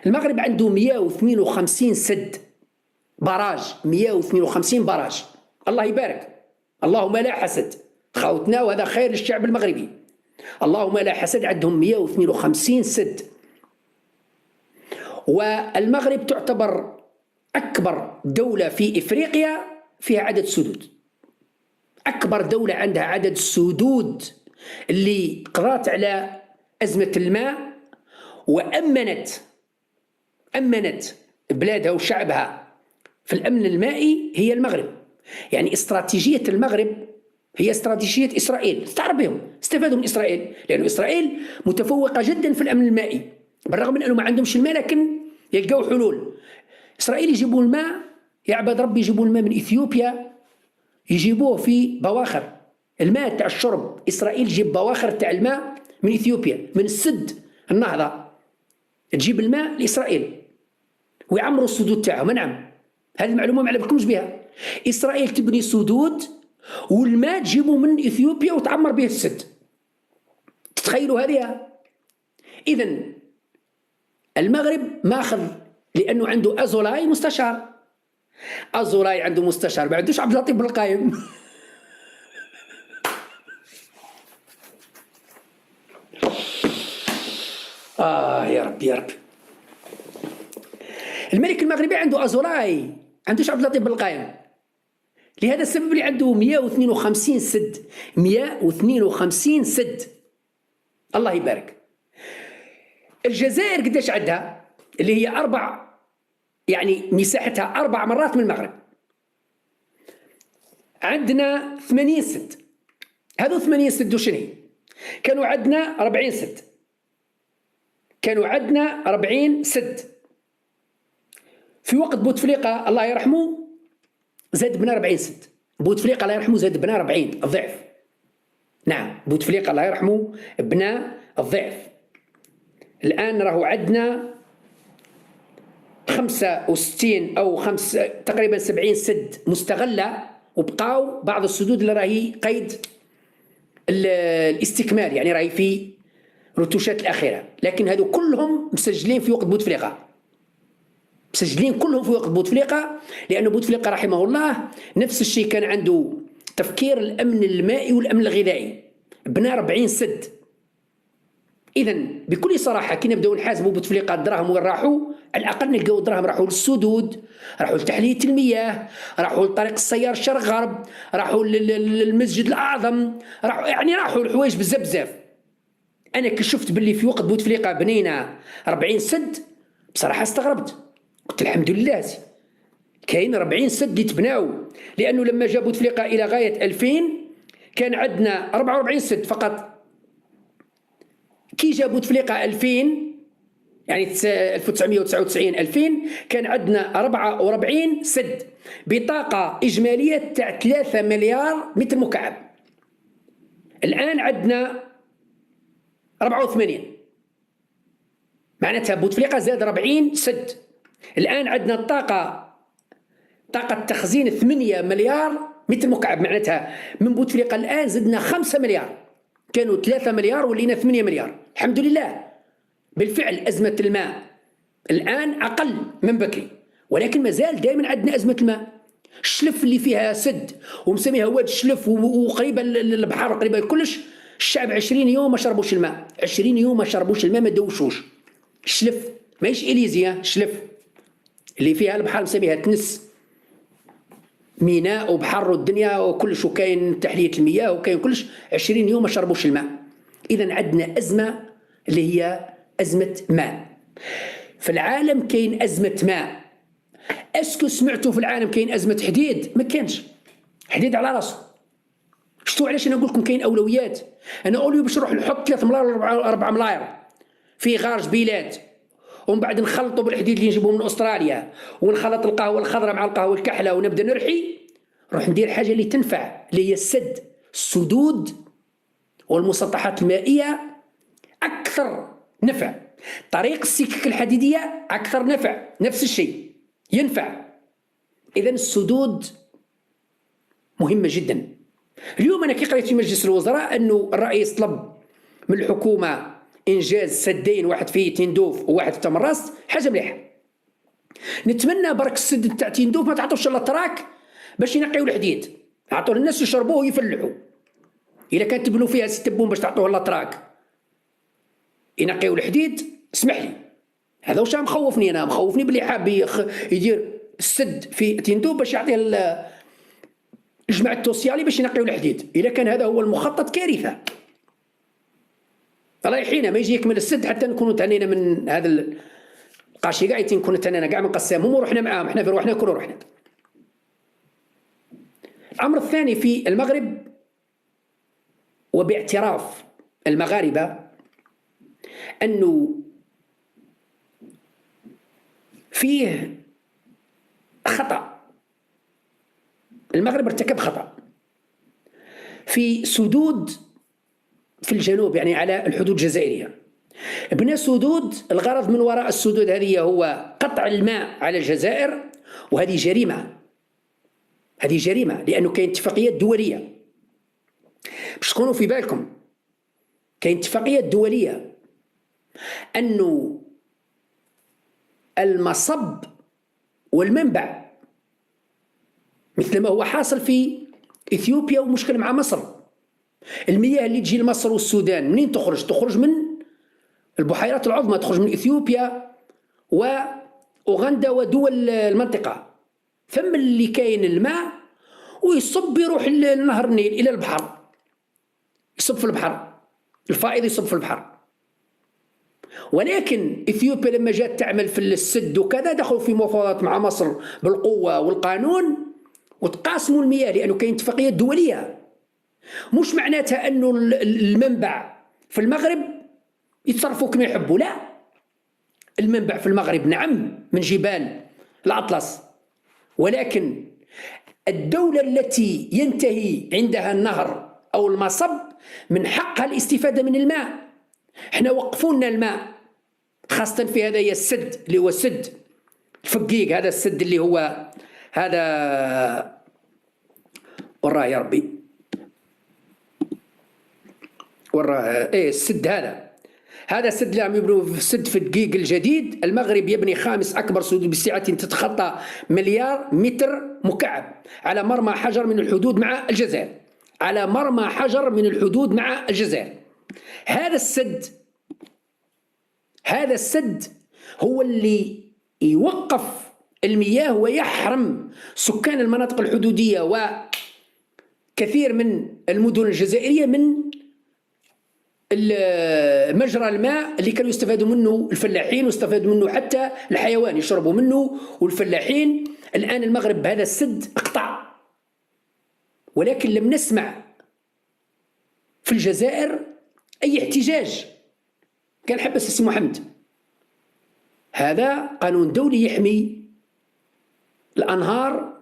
المغرب عنده 152 سد، براج، 152 براج. الله يبارك، اللهم لا حسد، خوتنا وهذا خير للشعب المغربي، اللهم لا حسد. عندهم 152 سد. والمغرب تعتبر أكبر دولة في إفريقيا فيها عدد سدود، أكبر دولة عندها عدد السدود اللي قضت على أزمة الماء وأمنت بلادها وشعبها في الأمن المائي هي المغرب. يعني استراتيجية المغرب هي استراتيجية إسرائيل، استعرب بهم، استفادوا من إسرائيل، لأن إسرائيل متفوقة جدا في الأمن المائي بالرغم من أنه ما عندهمش الماء، لكن يلقوا حلول. إسرائيل يجيبوا الماء، يا عباد ربي، يجيبوا الماء من إثيوبيا، يجيبوه في بواخر الماء تاع الشرب. إسرائيل تجيب بواخر تاع الماء من إثيوبيا، من السد النهضة، تجيب الماء لإسرائيل ويعمروا السدود تاعهم. نعم، هذه المعلومة ما علمكمش بها. إسرائيل تبني سدود والماء تجيبه من إثيوبيا وتعمر به السد. تتخيلوا هذه؟ إذن المغرب ماخذ لأنه عنده أزولاي مستشار. أزولاي عنده مستشار، ما عندوش عبد اللطيف بن القايم. يا رب يا رب. الملك المغربي عنده أزولاي، عندوش عبد اللطيف بن القايم. لهذا السبب اللي عنده 152 سد، 152 سد. الله يبارك. الجزائر قداش عندها؟ اللي هي يعني مساحتها 4 مرات من المغرب. عندنا 80 سد. هذو 80 سد وشنو؟ كانوا عندنا 40 سد. كانوا عندنا 40 سد. في وقت بوتفليقة الله يرحمه زاد بنا 40 سد. بوتفليقة الله يرحمه زاد بنا 40 الضعف. نعم، بوتفليقة الله يرحمه بنا الضعف. الآن راهو عندنا 65 أو تقريبا 70 سد مستغلة، وبقاو بعض السدود اللي راهي قيد الاستكمال، يعني راهي في رتوشات الأخيرة، لكن هذو كلهم مسجلين في وقت بوتفليقة، مسجلين كلهم في وقت بوتفليقة، لأن بوتفليقة رحمه الله نفس الشيء كان عنده تفكير الأمن المائي والأمن الغذائي، بنى 40 سد. إذن بكل صراحة كي نبداو نحاسبوا بوتفليقة الدراهم وين راحوا، على الأقل نلقاو الدراهم راحوا للسدود، راحوا لتحلية المياه، راحوا لطريق السيار الشرق غرب، راحوا للمسجد الأعظم، راحوا لحوايج بزاف. أنا كي شفت باللي في وقت بوتفليقة بنينا 40 سد بصراحة استغربت، قلت الحمد لله كاين 40 سد اللي تبناو، لأنه لما جا بوتفليقة إلى غاية 2000 كان عندنا 44 سد فقط. كي جا بوتفليقة 2000 يعني 1999 2000 كان عندنا 44 سد بطاقة إجمالية تاع 3 مليار متر مكعب. الآن عندنا 84، معناتها بوتفليقة زاد 40 سد. الآن عندنا طاقة تخزين 8 مليار متر مكعب، معناتها من بوتفليقة الآن زدنا 5 مليار، كانوا 3 مليار ولينا 8 مليار. الحمد لله. بالفعل أزمة الماء الآن أقل من بكري، ولكن مازال دائما عندنا أزمة الماء. الشلف اللي فيها سد ومسميها واد الشلف وقريبة البحر قريبة كلش، الشعب 20 يوم ما شربوش الماء، 20 يوم ما شربوش الماء، ما دوشوش. الشلف ماهيش إليزيا، شلف اللي فيها البحر مسميها تنس، ميناء وبحر والدنيا وكلش، وكاين تحلية المياه وكاين كلش، 20 يوم ما شربوش الماء. إذن عندنا أزمة اللي هي أزمة ماء. في العالم كاين أزمة ماء. أسكو سمعتوا في العالم كاين أزمة حديد؟ ما كانش. حديد على راسه. شتو علاش أنا نقول لكم كاين أولويات؟ أنا أولوي باش نروح نحط 3 ملاير ولا 4 ملاير في غارج بيلات، ومن بعد نخلطوا بالحديد اللي نجيبوه من أستراليا، ونخلط القهوة الخضراء مع القهوة الكحلة ونبدأ نرحي. نروح ندير حاجة اللي تنفع، اللي هي السدود والمسطحات المائية أكثر نفع. طريق السكك الحديدية أكثر نفع، نفس الشيء ينفع. إذن السدود مهمة جدا. اليوم أنا كي قريت في مجلس الوزراء أنه الرئيس طلب من الحكومة انجاز سدين، واحد في تندوف وواحد في تمراست، حاجه مليحه. نتمنى برك السد تاع تندوف ما تعطوش الاتراك باش ينقيو الحديد، عطوا للناس يشربوه ويفلحوا. الا كان تبنوا فيها 6 بوم باش تعطوه الاتراك ينقيو الحديد، اسمح لي، هذا واش مخوفني انا، مخوفني بلي حاب يدير السد في تندوف باش يعطيه الجماعة التوسيالي باش ينقيو الحديد. الا كان هذا هو المخطط كارثه. رايحين ما يجي يكمل السد حتى نكونوا تعنينا من هذا القاشي كاع نكونوا تعنينا كاع منقسمهم ورحنا معاهم، حنا في روحنا كلوا روحنا. الامر الثاني في المغرب وباعتراف المغاربه انه فيه خطأ، المغرب ارتكب خطأ في سدود في الجنوب، يعني على الحدود الجزائرية. بنى سدود، الغرض من وراء السدود هذه هو قطع الماء على الجزائر، وهذه جريمة، هذه جريمة لأنه كاين اتفاقيات دولية باش تكونوا في بالكم. كاين اتفاقيات دولية أنه المصب والمنبع مثل ما هو حاصل في إثيوبيا ومشكل مع مصر، المياه اللي تجي لمصر والسودان منين تخرج؟ تخرج من البحيرات العظمى، تخرج من إثيوبيا وأوغندا ودول المنطقة. ثم اللي كاين الماء ويصب يروح لنهر النيل إلى البحر، يصب في البحر، الفائض يصب في البحر. ولكن إثيوبيا لما جات تعمل في السد وكذا دخلوا في مفاوضات مع مصر بالقوة والقانون وتقاسموا المياه، لأنه كاين اتفاقيات دولية. مش معناتها أنه المنبع في المغرب يتصرفوا كما يحبوا، لا، المنبع في المغرب نعم من جبال الأطلس، ولكن الدولة التي ينتهي عندها النهر أو المصب من حقها الاستفادة من الماء. احنا وقفونا الماء خاصة في هذا السد اللي هو سد الفقيق، هذا السد اللي هو هذا وراه يا ربي وراه السد هذا السد اللي عم يبنوا في سد فقيق الجديد. المغرب يبني 5 أكبر سدود بسعة تتخطى 1 مليار متر مكعب على مرمى حجر من الحدود مع الجزائر، على مرمى حجر من الحدود مع الجزائر. هذا السد هو اللي يوقف المياه ويحرم سكان المناطق الحدودية وكثير من المدن الجزائرية من مجرى الماء اللي كانوا يستفادوا منه الفلاحين، واستفادوا منه حتى الحيوان يشربوا منه والفلاحين. الآن المغرب بهذا السد اقطع، ولكن لم نسمع في الجزائر أي احتجاج. قال حبس السي محمد، هذا قانون دولي يحمي الأنهار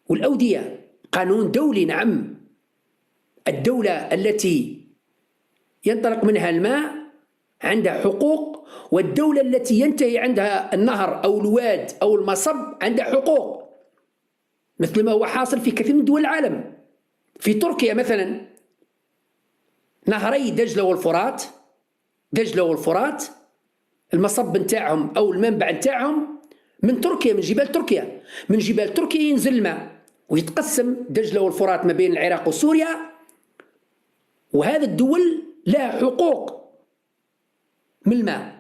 والأودية، قانون دولي. نعم، الدولة التي ينطلق منها الماء عندها حقوق، والدولة التي ينتهي عندها النهر أو الواد أو المصب عندها حقوق، مثل ما هو حاصل في كثير من دول العالم. في تركيا مثلا نهري دجلة والفرات المصب نتاعهم أو المنبع نتاعهم من تركيا، من جبال تركيا ينزل الماء ويتقسم دجلة والفرات ما بين العراق وسوريا، وهذا الدول لها حقوق من الماء.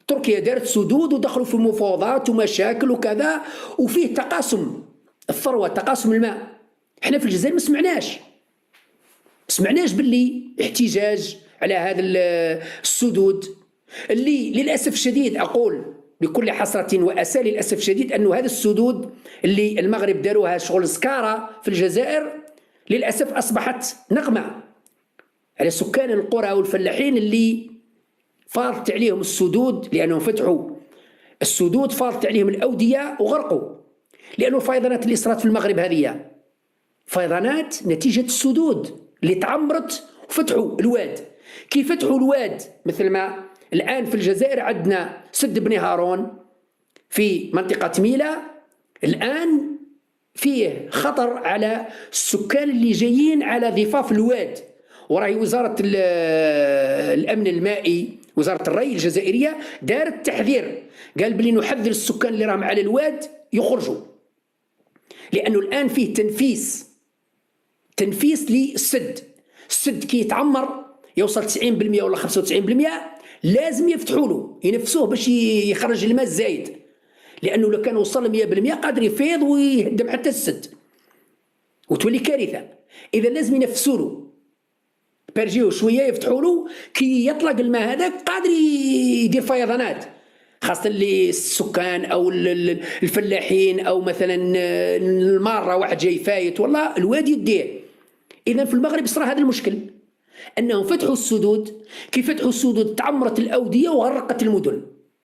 تركيا دارت سدود ودخلوا في مفاوضات ومشاكل وكذا، وفيه تقاسم الثروة، تقاسم الماء. احنا في الجزائر ما سمعناش باللي احتجاج على هذا السدود اللي للأسف الشديد، أقول بكل حسرة وأسى للأسف الشديد أنه هذا السدود اللي المغرب داروها شغل سكارة في الجزائر للأسف أصبحت نقمة على سكان القرى والفلاحين اللي فاضت عليهم السدود، لأنهم فتحوا السدود فاضت عليهم الأودية وغرقوا. لأنه الفيضانات اللي صارت في المغرب هذه فيضانات نتيجة السدود اللي تعمرت وفتحوا الواد. كيف فتحوا الواد؟ مثل ما الآن في الجزائر عندنا سد بني هارون في منطقة ميلا، الآن فيه خطر على السكان اللي جايين على ضفاف الواد، وراهي وزارة الأمن المائي وزارة الري الجزائرية دارت تحذير، قال بلي نحذر السكان اللي راهم على الواد يخرجوا، لأنه الآن فيه تنفيس للسد. السد كي يتعمر يوصل 90% ولا 95% لازم يفتحوا له ينفسوه باش يخرج الماء الزايد، لأنه لو كان وصل 100% قادر يفيض ويهدم حتى السد وتولي كارثة. إذا لازم ينفسوا له، بيرجيو شوية يفتحوا له كي يطلق الماء هذاك قادر يدير فيضانات، خاصة اللي السكان أو الفلاحين أو مثلا المارة واحد جاي فايت والله الوادي يديه. إذا في المغرب صار هذا المشكل، أنهم فتحوا السدود، كي فتحوا السدود تعمرت الأودية وغرقت المدن.